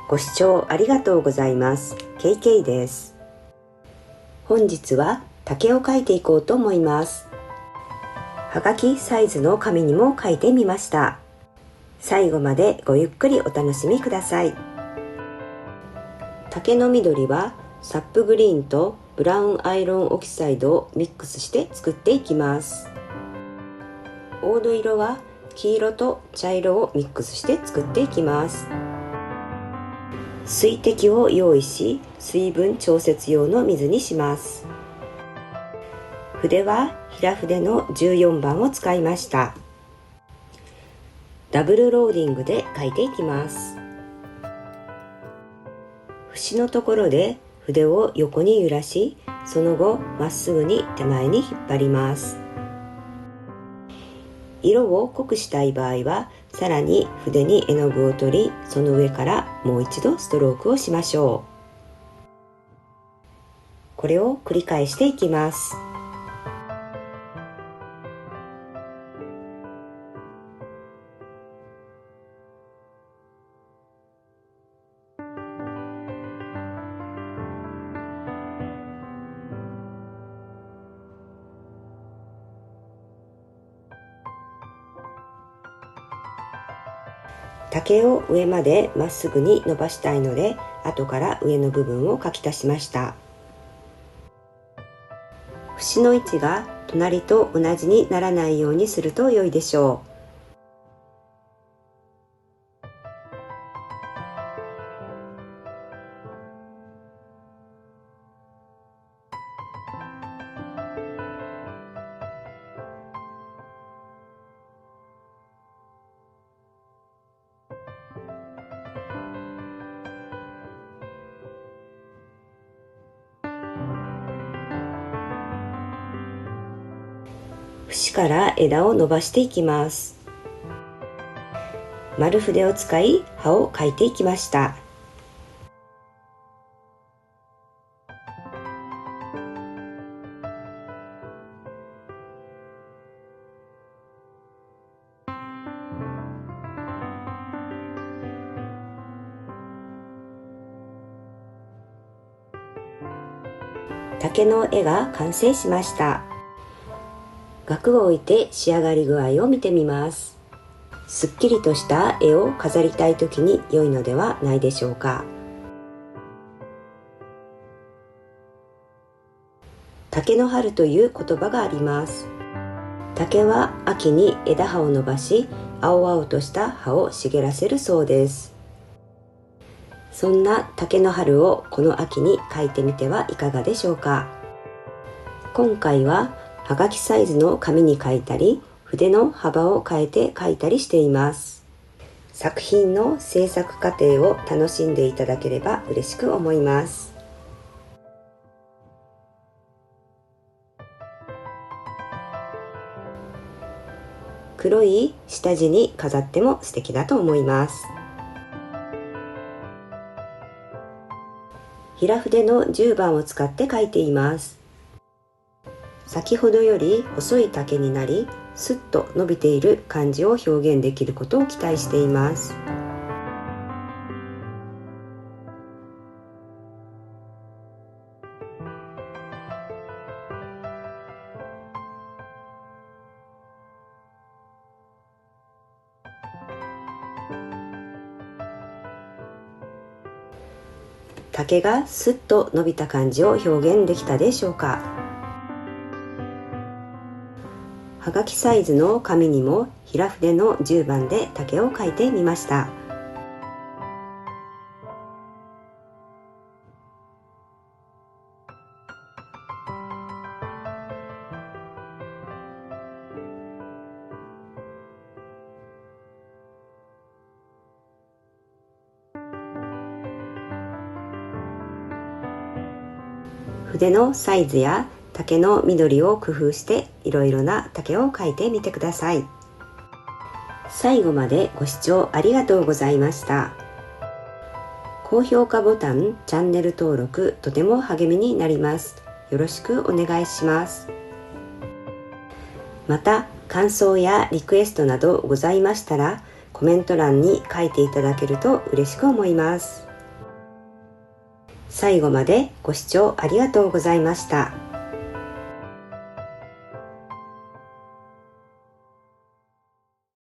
ご視聴ありがとうございます。KK です。本日は竹を描いていこうと思います。はがきサイズの紙にも描いてみました。最後までごゆっくりお楽しみください。竹の緑はサップグリーンとブラウンアイロンオキサイドをミックスして作っていきます。黄土色は黄色と茶色をミックスして作っていきます。水滴を用意し、水分調節用の水にします。筆は平筆の14番を使いました。ダブルローディングで描いていきます。節のところで筆を横に揺らし、その後まっすぐに手前に引っ張ります。色を濃くしたい場合はさらに筆に絵の具を取り、その上からもう一度ストロークをしましょう。これを繰り返していきます。竹を上までまっすぐに伸ばしたいので、後から上の部分を描き足しました。節の位置が隣と同じにならないようにすると良いでしょう。節から枝を伸ばしていきます。丸筆を使い葉を描いていきました。竹の絵が完成しました。額を置いて仕上がり具合を見てみます。すっきりとした絵を飾りたい時に良いのではないでしょうか。竹の春という言葉があります。竹は秋に枝葉を伸ばし、青々とした葉を茂らせるそうです。そんな竹の春をこの秋に描いてみてはいかがでしょうか。今回ははがきサイズの紙に描いたり、筆の幅を変えて描いたりしています。作品の制作過程を楽しんでいただければ嬉しく思います。黒い下地に飾っても素敵だと思います。平筆の10番を使って描いています。先ほどより細い竹になり、スッと伸びている感じを表現できることを期待しています。竹がスッと伸びた感じを表現できたでしょうか。はがきサイズの紙にも平筆の10番で竹を描いてみました。筆のサイズや竹の緑を工夫していろいろな竹を描いてみてください。最後までご視聴ありがとうございました。高評価ボタン、チャンネル登録とても励みになります。よろしくお願いします。また感想やリクエストなどございましたらコメント欄に書いていただけると嬉しく思います。最後までご視聴ありがとうございました。